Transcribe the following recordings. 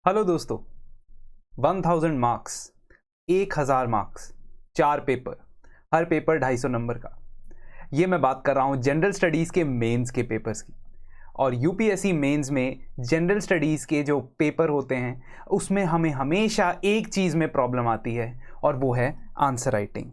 Hello दोस्तों, 1000 marks, 1000 marks, 4 paper, हर paper 250 number का। ये मैं बात कर रहा हूँ जनरल स्टडीज़ के मेंस के पेपर्स की। और यूपीएससी मेंस में जनरल स्टडीज़ के जो पेपर होते हैं उसमें हमें हमेशा एक चीज़ में प्रॉब्लम आती है और वो है आंसर राइटिंग।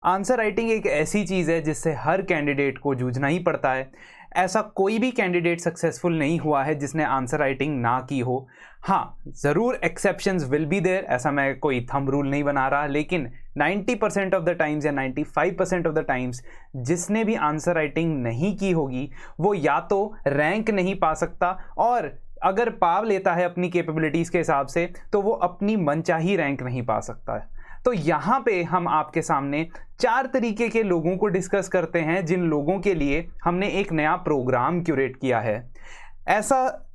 आंसर राइटिंग एक ऐसी चीज़ है जिससे हर कैंडिडेट को जूझना ही पड़ता है। ऐसा कोई भी कैंडिडेट सक्सेसफुल नहीं हुआ है जिसने आंसर राइटिंग ना की हो। हाँ, ज़रूर एक्सेप्शंस विल बी देयर, ऐसा मैं कोई थंब रूल नहीं बना रहा, लेकिन 90% ऑफ द टाइम्स या 95% ऑफ द टाइम्स जिसने भी आंसर राइटिंग नहीं की होगी वो या तो रैंक नहीं पा सकता, और अगर पा लेता है अपनी कैपेबिलिटीज़ के हिसाब से तो वो अपनी मनचाही रैंक नहीं पा सकता है। तो यहाँ पे हम आपके सामने 4 तरीके के लोगों को डिस्कस करते हैं जिन लोगों के लिए हमने एक नया प्रोग्राम क्यूरेट किया है। ऐसा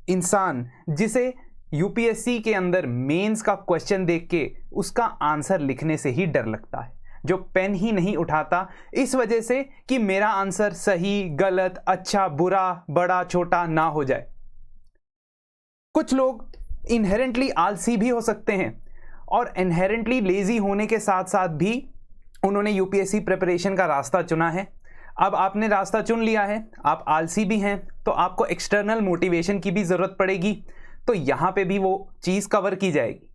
इंसान जिसे यूपीएससी के अंदर मेंस का क्वेश्चन देख के उसका आंसर लिखने से ही डर लगता है, जो पेन ही नहीं उठाता इस वजह से कि मेरा आंसर सही गलत, अच्छा बुरा, बड़ा छोटा ना हो जाए। कुछ लोग इनहेरेंटली आलसी भी हो सकते हैं और इनहेरेंटली लेजी होने के साथ साथ भी उन्होंने यूपीएससी प्रिपरेशन का रास्ता चुना है। अब आपने रास्ता चुन लिया है, आप आलसी भी हैं, तो आपको एक्सटर्नल मोटिवेशन की भी ज़रूरत पड़ेगी, तो यहाँ पे भी वो चीज़ कवर की जाएगी।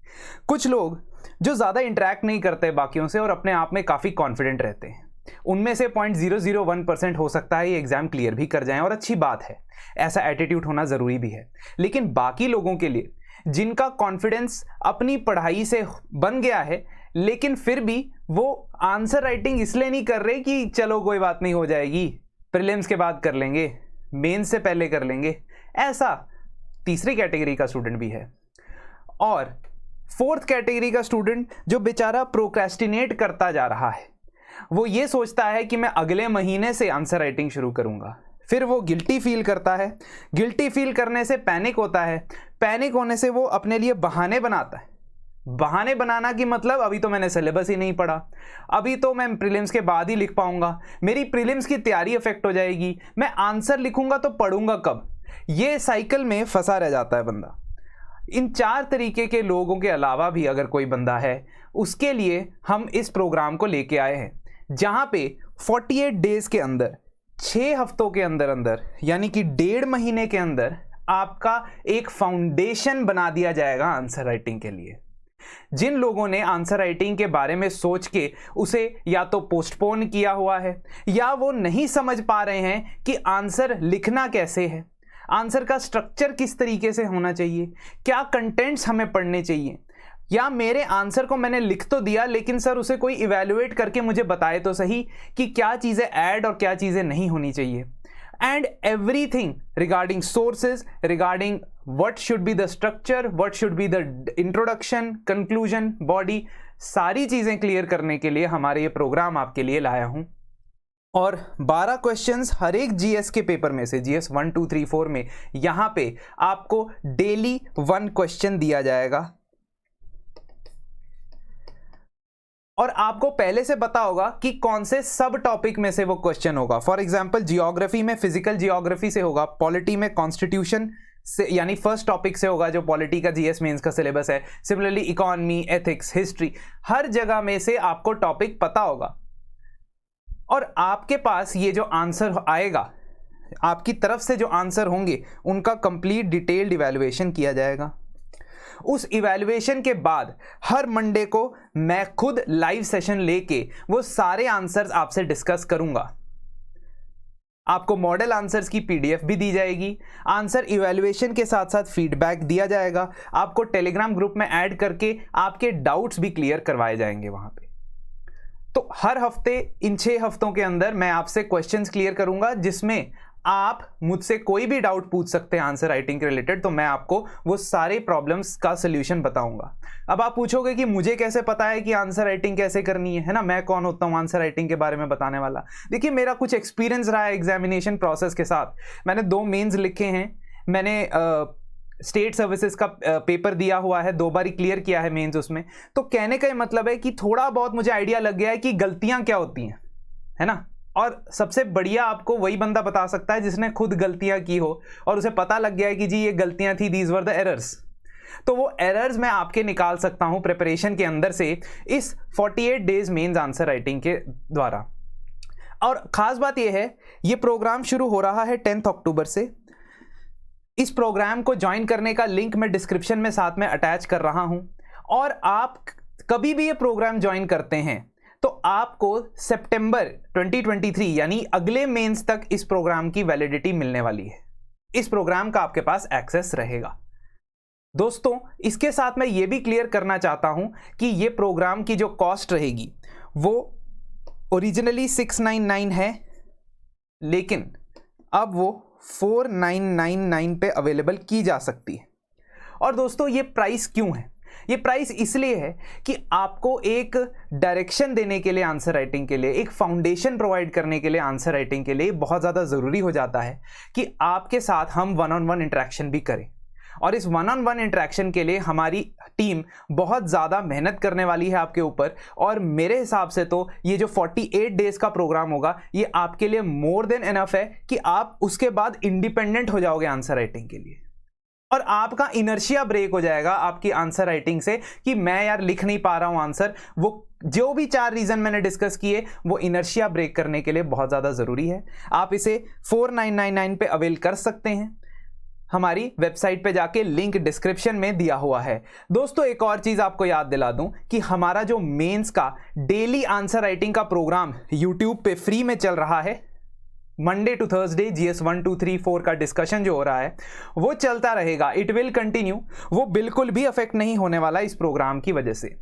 कुछ लोग जो ज़्यादा इंटरेक्ट नहीं करते बाकियों से और अपने आप में काफ़ी कॉन्फिडेंट रहते हैं, उनमें से 0.001% हो सकता है ये एग्ज़ाम क्लियर भी कर जाएं, और अच्छी बात है, ऐसा एटीट्यूड होना ज़रूरी भी है। लेकिन बाकी लोगों के लिए जिनका कॉन्फिडेंस अपनी पढ़ाई से बन गया है लेकिन फिर भी वो आंसर राइटिंग इसलिए नहीं कर रहे कि चलो कोई बात नहीं हो जाएगी, प्रीलिम्स के बाद कर लेंगे, मेंस से पहले कर लेंगे, ऐसा तीसरी कैटेगरी का स्टूडेंट भी है। और फोर्थ कैटेगरी का स्टूडेंट जो बेचारा प्रोक्रेस्टिनेट करता जा रहा है, वो ये सोचता है कि मैं अगले महीने से आंसर राइटिंग शुरू करूंगा, फिर वो गिल्टी फील करता है, गिल्टी फील करने से पैनिक होता है, पैनिक होने से वो अपने लिए बहाने बनाता है। बहाने बनाना की मतलब अभी तो मैंने सिलेबस ही नहीं पढ़ा, अभी तो मैं प्रीलिम्स के बाद ही लिख पाऊंगा, मेरी प्रीलिम्स की तैयारी अफेक्ट हो जाएगी, मैं आंसर लिखूंगा तो पढ़ूंगा कब, ये साइकिल में फंसा रह जाता है बंदा। इन 4 तरीके के लोगों के अलावा भी अगर कोई बंदा है, उसके लिए हम इस प्रोग्राम को लेके आए हैं जहां पे 48 डेज के अंदर, 6 हफ्तों के अंदर अंदर, यानी कि 1.5 महीने के अंदर आपका एक फाउंडेशन बना दिया जाएगा आंसर राइटिंग के लिए। जिन लोगों ने आंसर राइटिंग के बारे में सोच के उसे या तो पोस्टपोन किया हुआ है या वो नहीं समझ पा रहे हैं कि आंसर लिखना कैसे है, आंसर का स्ट्रक्चर किस तरीके से होना चाहिए, क्या कंटेंट्स हमें पढ़ने चाहिए, या मेरे आंसर को मैंने लिख तो दिया लेकिन सर उसे कोई इवैल्यूएट करके मुझे बताए तो सही कि क्या चीज़ें ऐड और क्या चीज़ें नहीं होनी चाहिए, and everything regarding sources, regarding what should be the structure, what should be the introduction, conclusion, body, सारी चीज़ें क्लियर करने के लिए हमारे ये प्रोग्राम आपके लिए लाया हूँ। और 12 क्वेश्चंस हर एक जीएस के पेपर में से, जीएस 1, 2, 3, 4 में यहाँ पे आपको डेली 1 क्वेश्चन दिया जाएगा, और आपको पहले से पता होगा कि कौन से सब टॉपिक में से वो क्वेश्चन होगा। फॉर एग्जांपल जियोग्राफी में फिजिकल जियोग्राफी से होगा, पॉलिटी में कॉन्स्टिट्यूशन से यानी फर्स्ट टॉपिक से होगा जो पॉलिटी का जीएस मेंस का सिलेबस है। सिमिलरली इकोनॉमी, एथिक्स, हिस्ट्री, हर जगह में से आपको टॉपिक पता होगा, और आपके पास ये जो आंसर आएगा, आपकी तरफ से जो आंसर होंगे उनका कंप्लीट डिटेल्ड इवैल्यूएशन किया जाएगा। उस इवैल्यूएशन के बाद हर मंडे को मैं खुद लाइव सेशन लेके वो सारे आंसर्स आपसे डिस्कस करूंगा। आपको मॉडल आंसर्स की पीडीएफ भी दी जाएगी, आंसर इवैल्यूएशन के साथ साथ फीडबैक दिया जाएगा, आपको टेलीग्राम ग्रुप में ऐड करके आपके डाउट्स भी क्लियर करवाए जाएंगे वहां पे। तो हर हफ्ते, इन 6 हफ्तों के अंदर मैं आपसे क्वेश्चंस क्लियर करूंगा जिसमें आप मुझसे कोई भी डाउट पूछ सकते हैं आंसर राइटिंग के रिलेटेड, तो मैं आपको वो सारे प्रॉब्लम्स का सलूशन बताऊंगा। अब आप पूछोगे कि मुझे कैसे पता है कि आंसर राइटिंग कैसे करनी है ना, मैं कौन होता हूँ आंसर राइटिंग के बारे में बताने वाला। देखिए, मेरा कुछ एक्सपीरियंस रहा है एग्जामिनेशन प्रोसेस के साथ। मैंने 2 मेंस लिखे हैं, मैंने स्टेट सर्विसेज का पेपर दिया हुआ है, 2 बार क्लियर किया है मेंस उसमें। तो कहने का ये मतलब है कि थोड़ा बहुत मुझे आइडिया लग गया है कि गलतियां क्या होती हैं, है ना। और सबसे बढ़िया आपको वही बंदा बता सकता है जिसने खुद गलतियां की हो और उसे पता लग गया है कि जी ये गलतियां थी, दीज वर द एरर्स। तो वो एरर्स मैं आपके निकाल सकता हूं प्रिपरेशन के अंदर से इस 48 डेज मेंस आंसर राइटिंग के द्वारा। और खास बात यह है, ये प्रोग्राम शुरू हो रहा है 10 अक्टूबर से। इस प्रोग्राम को ज्वाइन करने का लिंक मैं डिस्क्रिप्शन में साथ में अटैच कर रहा हूं, और आप कभी भी ये प्रोग्राम ज्वाइन करते हैं तो आपको सितंबर 2023 यानी अगले मेंस तक इस प्रोग्राम की वैलिडिटी मिलने वाली है। इस प्रोग्राम का आपके पास एक्सेस रहेगा। दोस्तों, इसके साथ मैं ये भी क्लियर करना चाहता हूं कि ये प्रोग्राम की जो कॉस्ट रहेगी वो ओरिजिनली 699 है, लेकिन अब वो 4999 पे अवेलेबल की जा सकती है। और दोस्तों, ये प्राइस क्यों है? ये प्राइस इसलिए है कि आपको एक डायरेक्शन देने के लिए आंसर राइटिंग के लिए, एक फाउंडेशन प्रोवाइड करने के लिए आंसर राइटिंग के लिए बहुत ज़्यादा ज़रूरी हो जाता है कि आपके साथ हम वन ऑन वन इंटरेक्शन भी करें। और इस वन ऑन वन इंटरेक्शन के लिए हमारी टीम बहुत ज़्यादा मेहनत करने वाली है आपके ऊपर। और मेरे हिसाब से तो ये जो 48 डेज़ का प्रोग्राम होगा, ये आपके लिए मोर देन इनफ है कि आप उसके बाद इंडिपेंडेंट हो जाओगे आंसर राइटिंग के लिए। और आपका इनर्शिया ब्रेक हो जाएगा आपकी आंसर राइटिंग से कि मैं यार लिख नहीं पा रहा हूं आंसर। वो जो भी 4 रीज़न मैंने डिस्कस किए, वो इनर्शिया ब्रेक करने के लिए बहुत ज़्यादा ज़रूरी है। आप इसे 4999 पे अवेल कर सकते हैं। हमारी वेबसाइट पे जाके लिंक डिस्क्रिप्शन में दिया हुआ है। दोस्तों, एक और चीज़ आपको याद दिला दूं कि हमारा जो मेंस का डेली आंसर राइटिंग का प्रोग्राम यूट्यूब पे फ्री में चल रहा है, मंडे टू थर्सडे GS 1 2 3 4 का डिस्कशन जो हो रहा है वो चलता रहेगा। It will continue. वो बिल्कुल भी अफेक्ट नहीं होने वाला इस प्रोग्राम की वजह से।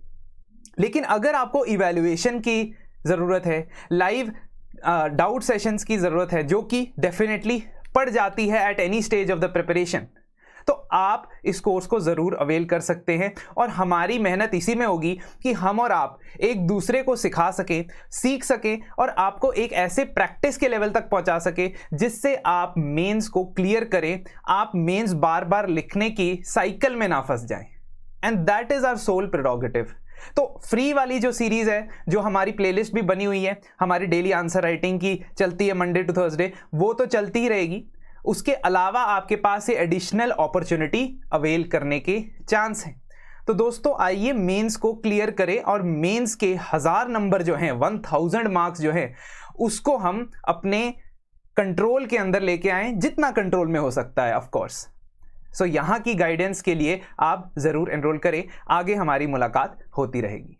लेकिन अगर आपको इवैल्यूएशन की ज़रूरत है, लाइव डाउट सेशंस की ज़रूरत है, जो कि डेफिनेटली पड़ जाती है at any stage of the preparation, तो आप इस कोर्स को ज़रूर अवेल कर सकते हैं। और हमारी मेहनत इसी में होगी कि हम और आप एक दूसरे को सिखा सकें, सीख सकें, और आपको एक ऐसे प्रैक्टिस के लेवल तक पहुंचा सके जिससे आप मेंस को क्लियर करें, आप मेंस बार बार लिखने की साइकिल में ना फंस जाएं। And that is our sole prerogative. तो फ्री वाली जो सीरीज़ है, जो हमारी प्लेलिस्ट भी बनी हुई है, हमारी डेली आंसर राइटिंग की चलती है मंडे टू थर्सडे, वो तो चलती ही रहेगी। उसके अलावा आपके पास ये एडिशनल अपॉर्चुनिटी अवेल करने के चांस हैं। तो दोस्तों, आइए मेंस को क्लियर करें और मेंस के 1000 नंबर जो हैं, 1000 मार्क्स जो हैं, उसको हम अपने कंट्रोल के अंदर लेके आएं, जितना कंट्रोल में हो सकता है ऑफ कोर्स। सो यहाँ की गाइडेंस के लिए आप ज़रूर एनरोल करें। आगे हमारी मुलाकात होती रहेगी।